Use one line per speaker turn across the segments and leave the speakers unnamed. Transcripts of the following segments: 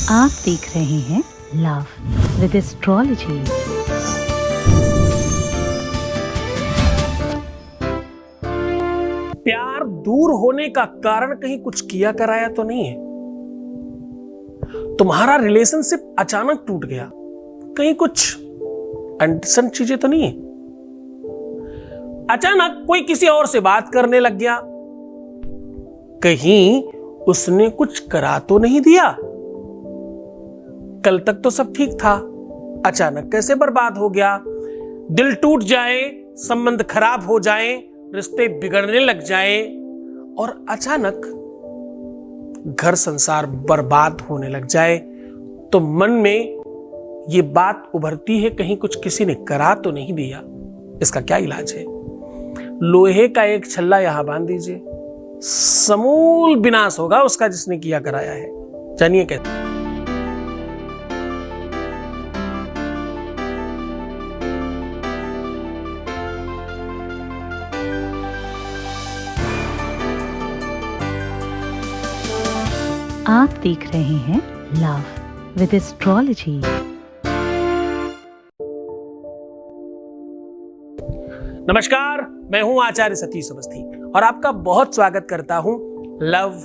आप देख रहे हैं लव विद एस्ट्रोलॉजी।
प्यार दूर होने का कारण कहीं कुछ किया कराया तो नहीं है? तुम्हारा रिलेशनशिप अचानक टूट गया, कहीं कुछ अनसन चीजें तो नहीं है? अचानक कोई किसी और से बात करने लग गया, कहीं उसने कुछ करा तो नहीं दिया? कल तक तो सब ठीक था, अचानक कैसे बर्बाद हो गया? दिल टूट जाए, संबंध खराब हो जाए, रिश्ते बिगड़ने लग जाए और अचानक घर संसार बर्बाद होने लग जाए, तो मन में ये बात उभरती है, कहीं कुछ किसी ने करा तो नहीं दिया। इसका क्या इलाज है? लोहे का एक छल्ला यहां बांध दीजिए, समूल विनाश होगा उसका जिसने किया कराया है। जानिए कैसे।
आप देख रहे हैं लव विद एस्ट्रोलॉजी।
नमस्कार, मैं हूं आचार्य सतीश अवस्थी और आपका बहुत स्वागत करता हूं लव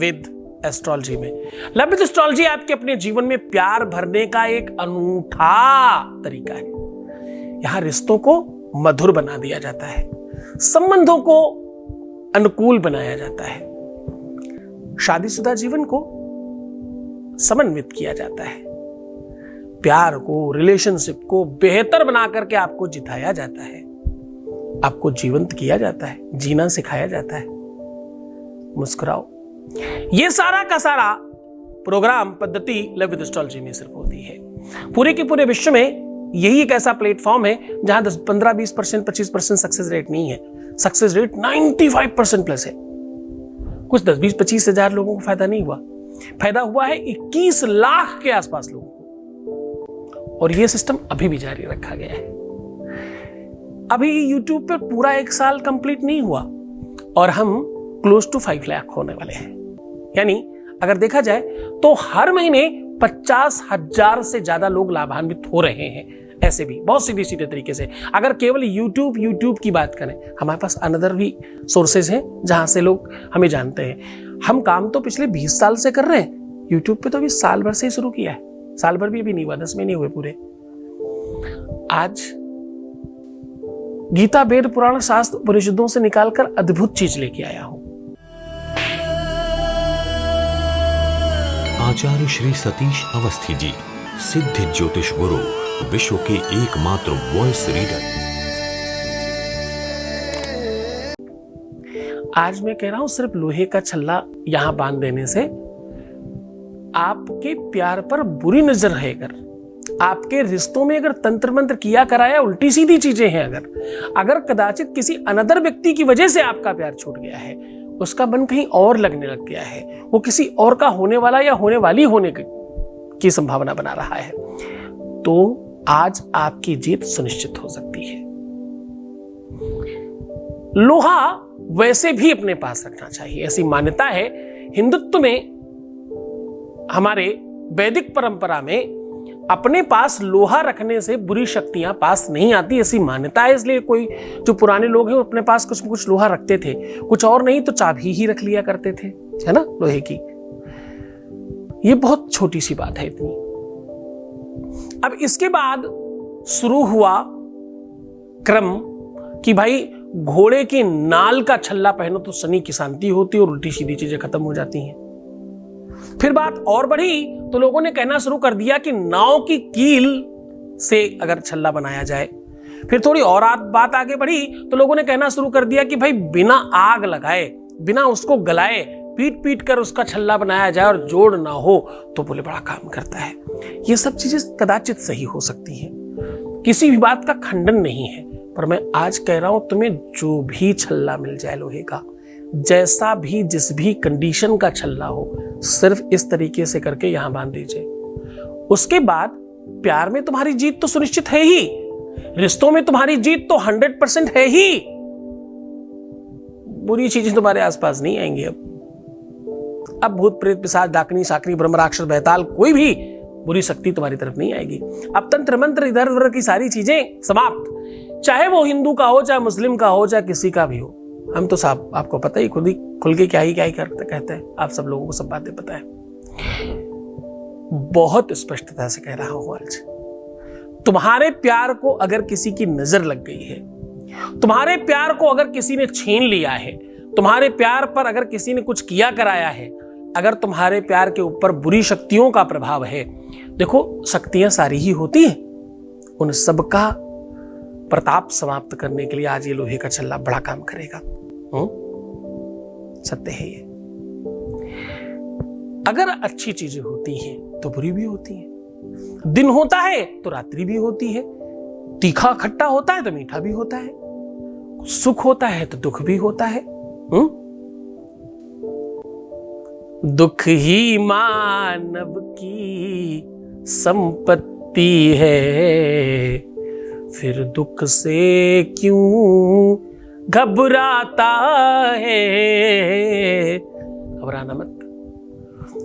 विद एस्ट्रोलॉजी में। लव विद एस्ट्रोलॉजी आपके अपने जीवन में प्यार भरने का एक अनूठा तरीका है। यहां रिश्तों को मधुर बना दिया जाता है, संबंधों को अनुकूल बनाया जाता है, शादीशुदा जीवन को समन्वित किया जाता है, प्यार को, रिलेशनशिप को बेहतर बना करके आपको जिताया जाता है, आपको जीवंत किया जाता है, जीना सिखाया जाता है। मुस्कुराओ। ये सारा का सारा प्रोग्राम पद्धति लव विद एस्ट्रोलॉजी में सिर्फ होती है। पूरे के पूरे विश्व में यही एक ऐसा प्लेटफॉर्म है जहां 10, 15, 20%, 25% सक्सेस रेट नहीं है। सक्सेस रेट 95% प्लस है। कुछ 10, 20, 25 हजार लोगों को फायदा नहीं हुआ, फायदा हुआ है 21 लाख के आसपास लोगों को। और यह सिस्टम अभी भी जारी रखा गया है। अभी YouTube पे पूरा 1 साल कंप्लीट नहीं हुआ और हम क्लोज टू 5 लाख होने वाले हैं। यानी अगर देखा जाए तो हर महीने 50,000 से ज्यादा लोग लाभान्वित हो रहे हैं। ऐसे भी बहुत सीधे सीधे तरीके से अगर केवल YouTube की बात करें, हमारे पास अनदर भी सोर्सेज हैं जहां से लोग हमें जानते हैं। हम काम तो पिछले 20 साल से कर रहे हैं, YouTube पे तो अभी साल भर से ही शुरू किया है। साल भर भी अभी नहीं हुआ, 10 महीने हुए पूरे। आज गीता, वेद, पुराण, शास्त्र, उपनिषदों से निकालकर अद्भुत चीज लेके आया हूं।
आचार्य श्री सतीश अवस्थी जी, सिद्ध ज्योतिष गुरु, विश्व के एकमात्र वॉइस रीडर।
आज मैं कह रहा हूं, सिर्फ लोहे का छल्ला यहां बांध देने से आपके प्यार पर बुरी नजर रहेगा, आपके रिश्तों में अगर तंत्र मंत्र किया कराया, उल्टी सीधी चीजें हैं, अगर कदाचित किसी अनदर व्यक्ति की वजह से आपका प्यार छूट गया है, उसका मन कहीं और लगने लग गया है, वो किसी और का होने वाला या होने वाली होने की संभावना बना रहा है, तो आज आपकी जीत सुनिश्चित हो सकती है। लोहा वैसे भी अपने पास रखना चाहिए, ऐसी मान्यता है। हिंदुत्व में, हमारे वैदिक परंपरा में अपने पास लोहा रखने से बुरी शक्तियां पास नहीं आती, ऐसी मान्यता है। इसलिए कोई जो पुराने लोग हैं वो अपने पास कुछ कुछ लोहा रखते थे, कुछ और नहीं तो चाबी ही रख लिया करते थे, है ना, लोहे की। ये बहुत छोटी सी बात है इतनी। अब इसके बाद शुरू हुआ क्रम कि भाई घोड़े की नाल का छल्ला पहनो तो शनि की शांति होती है और उल्टी सीधी चीजें खत्म हो जाती हैं। फिर बात और बढ़ी तो लोगों ने कहना शुरू कर दिया कि नाव की कील से अगर छल्ला बनाया जाए। फिर थोड़ी और बात आगे बढ़ी तो लोगों ने कहना शुरू कर दिया कि भाई बिना आग लगाए, बिना उसको गलाए, पीट पीट कर उसका छल्ला बनाया जाए और जोड़ ना हो तो बोले बड़ा काम करता है। ये सब चीजें कदाचित सही हो सकती हैं, किसी भी बात का खंडन नहीं है, पर मैं आज कह रहा हूं तुम्हें जो भी छल्ला मिल जाए लोहे का, जैसा भी जिस भी कंडीशन का छल्ला हो, सिर्फ इस तरीके से करके यहां बांध दीजिए। उसके बाद प्यार में तुम्हारी जीत तो सुनिश्चित है ही, रिश्तों में तुम्हारी जीत तो 100% है ही। बुरी चीजें तुम्हारे आसपास नहीं आएंगी अब। अब भूत प्रेत पिशाच डाकनी शाकनी ब्रह्म राक्षस बेताल कोई भी बुरी शक्ति तुम्हारी तरफ नहीं आएगी। अब तंत्र मंत्र इधर उधर की सारी चीजें समाप्त, चाहे वो हिंदू का हो, चाहे मुस्लिम का हो, चाहे किसी का भी हो। हम तो साहब आपको पता ही, खुद ही खुल के क्या ही करते कहते हैं, आप सब लोगों को सब बातें पता है। बहुत स्पष्टता से कह रहा हूं आज, तुम्हारे प्यार को अगर किसी की नजर लग गई है, तुम्हारे प्यार को अगर किसी ने छीन लिया है, तुम्हारे प्यार पर अगर किसी ने कुछ किया कराया है, अगर तुम्हारे प्यार के ऊपर बुरी शक्तियों का प्रभाव है, देखो शक्तियां सारी ही होती हैं, उन सबका प्रताप समाप्त करने के लिए आज ये लोहे का छल्ला बड़ा काम करेगा। सत्य है ये। अगर अच्छी चीजें होती हैं तो बुरी भी होती हैं, दिन होता है तो रात्रि भी होती है, तीखा खट्टा होता है तो मीठा भी होता है, सुख होता है तो दुख भी होता है। दुख ही मानव की संपत्ति है, फिर दुख से क्यों घबराता है। घबराना मत।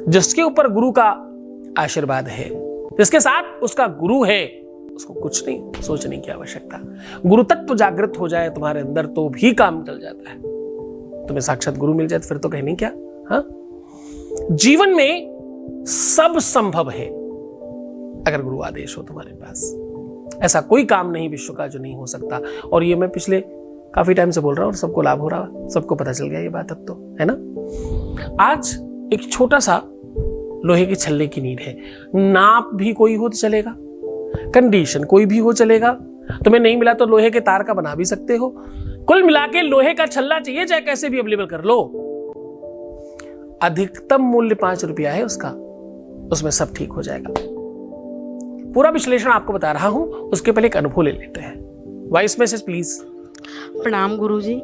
जिसके ऊपर गुरु का आशीर्वाद है, जिसके साथ उसका गुरु है, उसको कुछ नहीं सोचने की आवश्यकता। गुरु तत्व जागृत हो जाए तुम्हारे अंदर तो भी काम चल जाता है। तुम्हें साक्षात गुरु मिल जाए तो फिर तो कहने क्या। हाँ, जीवन में सब संभव है अगर गुरु आदेश हो तुम्हारे पास। ऐसा कोई काम नहीं विश्व का जो नहीं हो सकता। और ये मैं पिछले काफी टाइम से बोल रहा हूं और सबको लाभ हो रहा है, सबको पता चल गया ये बात अब तो, है ना। आज एक छोटा सा लोहे के छल्ले की नीड है। नाप भी कोई हो तो चलेगा, कंडीशन कोई भी हो चलेगा। तुम्हें नहीं मिला तो लोहे के तार का बना भी सकते हो। कुल मिला के लोहे का छल्ला चाहिए, चाहे कैसे भी अवेलेबल कर लो। अधिकतम मूल्य 5 रुपया है उसका, उसमें सब ठीक हो जाएगा। पूरा विश्लेषण आपको बता रहा हूं, उसके पहले एक अनुभव ले लेते हैं। Voice message please.
प्रणाम गुरुजी,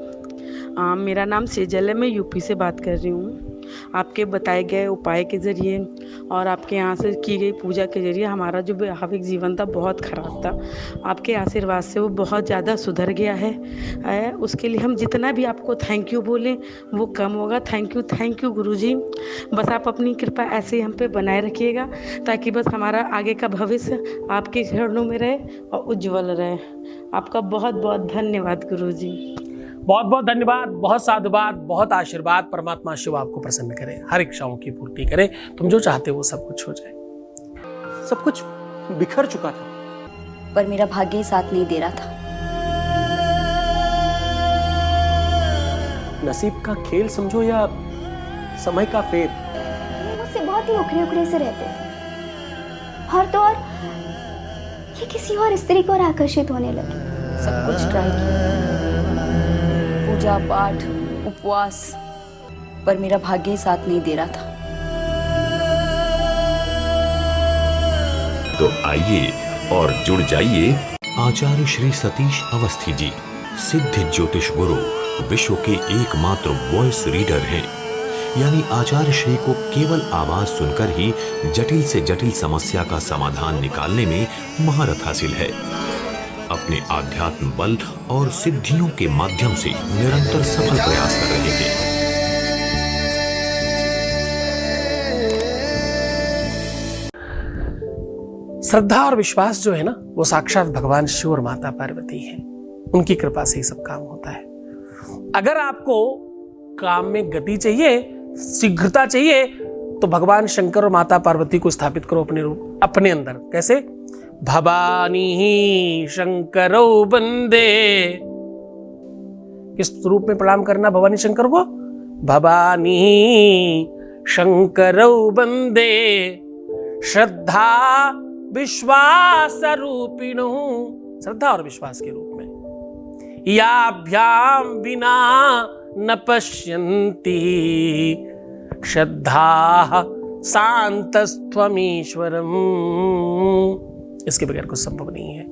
मेरा नाम सेजल है, मैं यूपी से बात कर रही हूँ। आपके बताए गए उपाय के ज़रिए और आपके यहाँ से की गई पूजा के ज़रिए हमारा जो वैवाहिक जीवन था बहुत ख़राब था। आपके आशीर्वाद से वो बहुत ज़्यादा सुधर गया है। उसके लिए हम जितना भी आपको थैंक यू बोलें वो कम होगा। थैंक यू गुरुजी। बस आप अपनी कृपा ऐसे ही हम पे बनाए रखिएगा ताकि बस हमारा आगे का भविष्य आपके चरणों में रहे और उज्जवल रहे। आपका बहुत बहुत धन्यवाद गुरुजी।
बहुत बहुत धन्यवाद, बहुत साधुवाद, बहुत आशीर्वाद। परमात्मा शिव आपको प्रसन्न करे, हर इच्छाओं की पूर्ति करे, तुम जो चाहते हो वो सब कुछ हो जाए।
सब कुछ बिखर चुका था,
पर मेरा भाग्य ही साथ नहीं दे रहा था।
नसीब का खेल समझो या समय का फेर।
मुझसे बहुत ही उखरे उखरे से रहते थे और तो और ये किसी और स्त्री को आकर्षित होने लगे।
सब कुछ ट्राई किया, पूजा पाठ उपवास, पर मेरा भाग्य ही साथ नहीं दे रहा था।
तो आइए और जुड़ जाइए आचार्य श्री सतीश अवस्थी जी, सिद्ध ज्योतिष गुरु, विश्व के एकमात्र वॉइस रीडर हैं। यानी आचार्य श्री को केवल आवाज सुनकर ही जटिल से जटिल समस्या का समाधान निकालने में महारत हासिल है। अपने आध्यात्म बल और सिद्धियों के माध्यम से निरंतर सफल प्रयास कर रहे हैं।
श्रद्धा और विश्वास जो है ना, वो साक्षात भगवान शिव और माता पार्वती है। उनकी कृपा से ही सब काम होता है। अगर आपको काम में गति चाहिए, शीघ्रता चाहिए, तो भगवान शंकर और माता पार्वती को स्थापित करो अपने अंदर। कैसे? भवानी शंकरो बंदे। किस रूप में प्रणाम करना भवानी शंकर को? भवानी शंकरो बंदे श्रद्धा विश्वास रूपिणो। श्रद्धा और विश्वास के रूप में। याभ्याम बिना न पश्यन्ति श्रद्धा शांतस्त्वमीश्वरम्। इसके बगैर कुछ संभव नहीं है।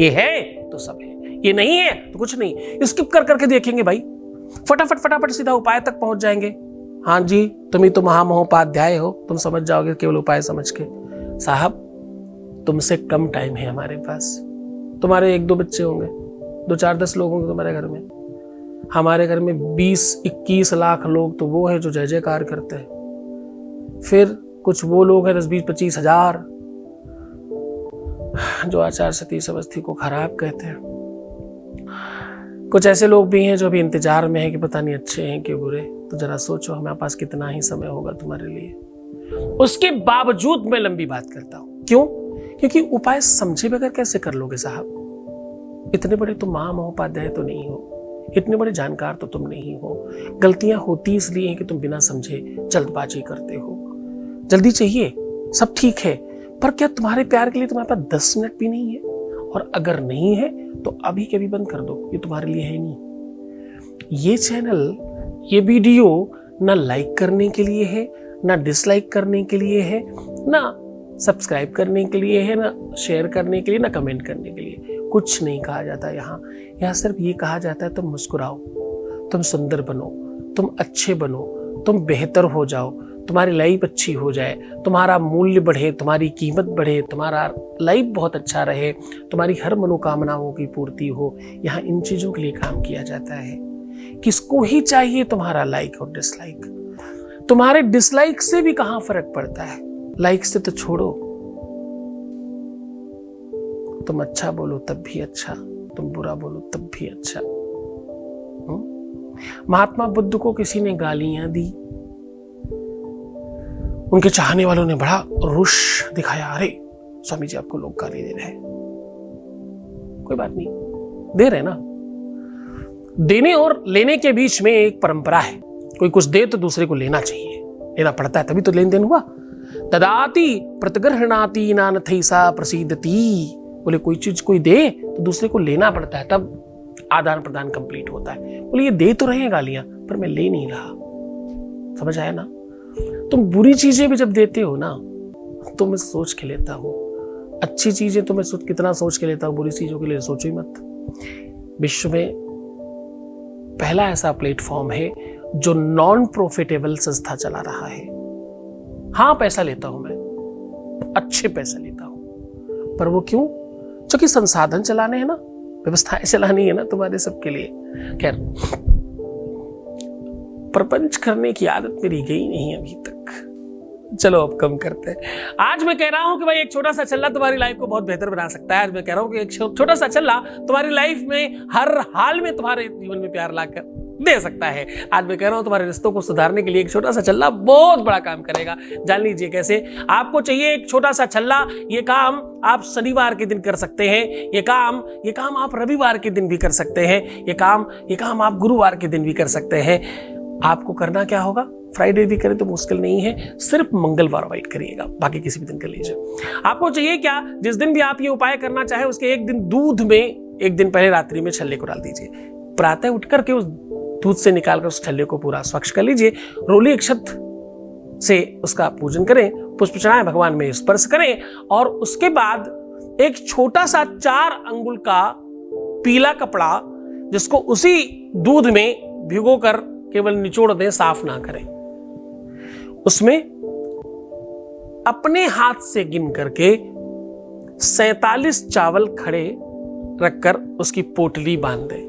ये है तो सब है, ये नहीं है तो कुछ नहीं। स्किप कर करके देखेंगे भाई, फटाफट सीधा उपाय तक पहुंच जाएंगे। हाँ जी, तुम ही तो महामहोपाध्याय हो, तुम समझ जाओगे केवल उपाय समझ के। साहब, तुमसे कम टाइम है हमारे पास। तुम्हारे 1-2 बच्चे होंगे, 2-4-10 लोग होंगे तुम्हारे घर में। हमारे घर में 20-21 लाख लोग तो वो है जो जय जयकार करते हैं। फिर कुछ वो लोग हैं 10-20-25 हजार जो आचार्य सतीश अवस्थी को खराब कहते हैं। कुछ ऐसे लोग भी हैं जो अभी इंतजार में हैं कि पता नहीं अच्छे हैं कि बुरे। तो जरा सोचो हमारे पास कितना ही समय होगा तुम्हारे लिए। उसके बावजूद मैं लंबी बात करता हूं। क्यों? क्योंकि उपाय समझे बगैर कैसे कर लोगे साहब? इतने बड़े तुम महामहोपाध्याय तो नहीं हो, इतने बड़े जानकार तो तुम नहीं हो। गलतियां होती इसलिए हैं कि तुम बिना समझे जल्दबाजी करते हो। जल्दी चाहिए, सब ठीक है, पर क्या तुम्हारे प्यार के लिए तुम्हारे पास 10 मिनट भी नहीं है? और अगर नहीं है तो अभी के अभी बंद कर दो, ये तुम्हारे लिए है नहीं। ये चैनल, ये वीडियो ना लाइक करने के लिए है, ना डिसलाइक करने के लिए है, ना सब्सक्राइब करने के लिए है, ना शेयर करने के लिए, ना कमेंट करने के लिए। कुछ नहीं कहा जाता यहाँ सिर्फ ये कहा जाता है तुम मुस्कुराओ, तुम सुंदर बनो, तुम अच्छे बनो, तुम बेहतर हो जाओ, तुम्हारी लाइफ अच्छी हो जाए, तुम्हारा मूल्य बढ़े, तुम्हारी कीमत बढ़े, तुम्हारा लाइफ बहुत अच्छा रहे, तुम्हारी हर मनोकामनाओं की पूर्ति हो। यहाँ इन चीजों के लिए काम किया जाता है। किसको ही चाहिए तुम्हारा लाइक और डिसलाइक? तुम्हारे डिसलाइक से भी कहां फर्क पड़ता है, लाइक से तो छोड़ो। तुम अच्छा बोलो तब भी अच्छा, तुम बुरा बोलो तब भी अच्छा। महात्मा बुद्ध को किसी ने गालियां दी, उनके चाहने वालों ने बड़ा रोष दिखाया, अरे स्वामी जी आपको लोग गाली दे रहे हैं। कोई बात नहीं, दे रहे ना। देने और लेने के बीच में एक परंपरा है, कोई कुछ दे तो दूसरे को लेना चाहिए, लेना पड़ता है, तभी तो लेन देन हुआ। ददाति प्रतिगृह्णाति नानथैसा प्रसीदति। बोले कोई चीज कोई दे तो दूसरे को लेना पड़ता है, तब आदान प्रदान कंप्लीट होता है। बोले ये दे तो रहे हैं गालियां, पर मैं ले नहीं रहा। समझ आया ना? तुम बुरी चीजें भी जब देते हो ना तो मैं सोच के लेता हूं, अच्छी चीजें तो मैं कितना सोच के लेता हूं, बुरी चीजों के लिए सोचो ही मत। विश्व में पहला ऐसा प्लेटफॉर्म है जो नॉन प्रॉफिटेबल संस्था चला रहा है। हाँ पैसा लेता हूं मैं, अच्छे पैसे लेता हूं, पर वो क्यों? क्योंकि संसाधन चलाने हैं ना, व्यवस्थाएं चलानी है ना तुम्हारे सबके लिए। खैर, प्रपंच करने की आदत मेरी गई नहीं अभी तक। चलो अब कम करते हैं। आज मैं कह रहा हूं कि भाई एक छोटा सा छल्ला तुम्हारी लाइफ को बहुत बेहतर बना सकता है। आज मैं कह रहा हूं कि एक छोटा सा छल्ला तुम्हारी लाइफ में हर हाल में तुम्हारे जीवन में प्यार लाकर दे सकता है। आज मैं कह रहा हूं तुम्हारे रिश्तों को सुधारने के लिए एक छोटा सा छल्ला बहुत बड़ा काम करेगा। जान लीजिए कैसे। आपको चाहिए एक छोटा सा छल्ला। ये काम आप शनिवार के दिन कर सकते हैं, ये काम आप रविवार के दिन भी कर सकते हैं, ये काम आप गुरुवार के दिन भी कर सकते हैं। आपको करना क्या होगा? फ्राइडे भी करें तो मुश्किल नहीं है, सिर्फ मंगलवार अवॉइड करिएगा, बाकी किसी भी दिन कर लीजिए। आपको चाहिए क्या? जिस दिन भी आप ये उपाय करना चाहे उसके एक दिन दूध में, एक दिन पहले रात्रि में छल्ले को डाल दीजिए। प्रातः उठ करके उस दूध से निकालकर उस छल्ले को पूरा स्वच्छ कर लीजिए। रोली अक्षत से उसका पूजन करें, पुष्प चढ़ाएं, भगवान में स्पर्श करें, और उसके बाद एक छोटा सा 4 अंगुल का पीला कपड़ा जिसको उसी दूध में भिगोकर केवल निचोड़ दें, साफ ना करें, उसमें अपने हाथ से गिन करके 47 चावल खड़े रखकर उसकी पोटली बांध दें।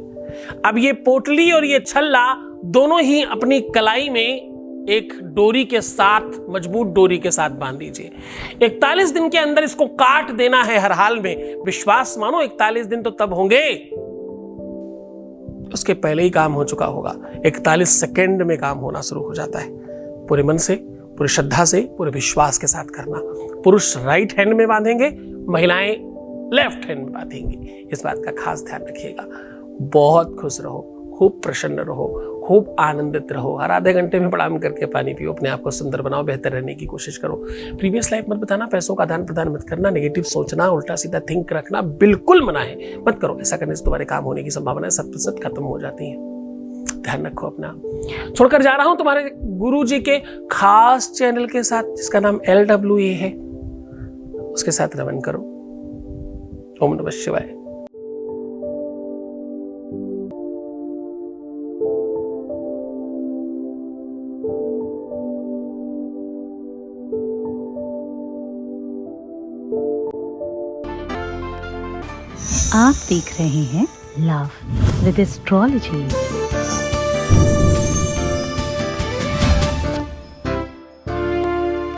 अब ये पोटली और ये छल्ला दोनों ही अपनी कलाई में एक डोरी के साथ, मजबूत डोरी के साथ बांध दीजिए। 41 दिन के अंदर इसको काट देना है हर हाल में। विश्वास मानो 41 दिन तो तब होंगे, उसके पहले ही काम हो चुका होगा। 41 सेकंड में काम होना शुरू हो जाता है। पूरे मन से, पूरी श्रद्धा से, पूरे विश्वास के साथ करना। पुरुष राइट हैंड में बांधेंगे, महिलाएं लेफ्ट हैंड में बांधेंगी। इस बात का खास ध्यान रखिएगा। बहुत खुश रहो, खूब प्रसन्न रहो, खूब आनंदित रहो। हर आधे घंटे में प्रणाम करके पानी पियो, अपने आप को सुंदर बनाओ, बेहतर रहने की कोशिश करो। प्रीवियस लाइफ मत बताना, पैसों का आदान प्रदान मत करना, नेगेटिव सोचना, उल्टा सीधा थिंक रखना बिल्कुल मना है, मत करो। ऐसा करने से तुम्हारे काम होने की संभावना 100% खत्म हो जाती है। ध्यान रखो अपना। छोड़कर जा रहा हूं तुम्हारे गुरु जी के खास चैनल के साथ जिसका नाम LWA है, उसके साथ रमन करो। ओम नमः शिवाय।
आप देख रहे हैं लव विद एस्ट्रोलॉजी।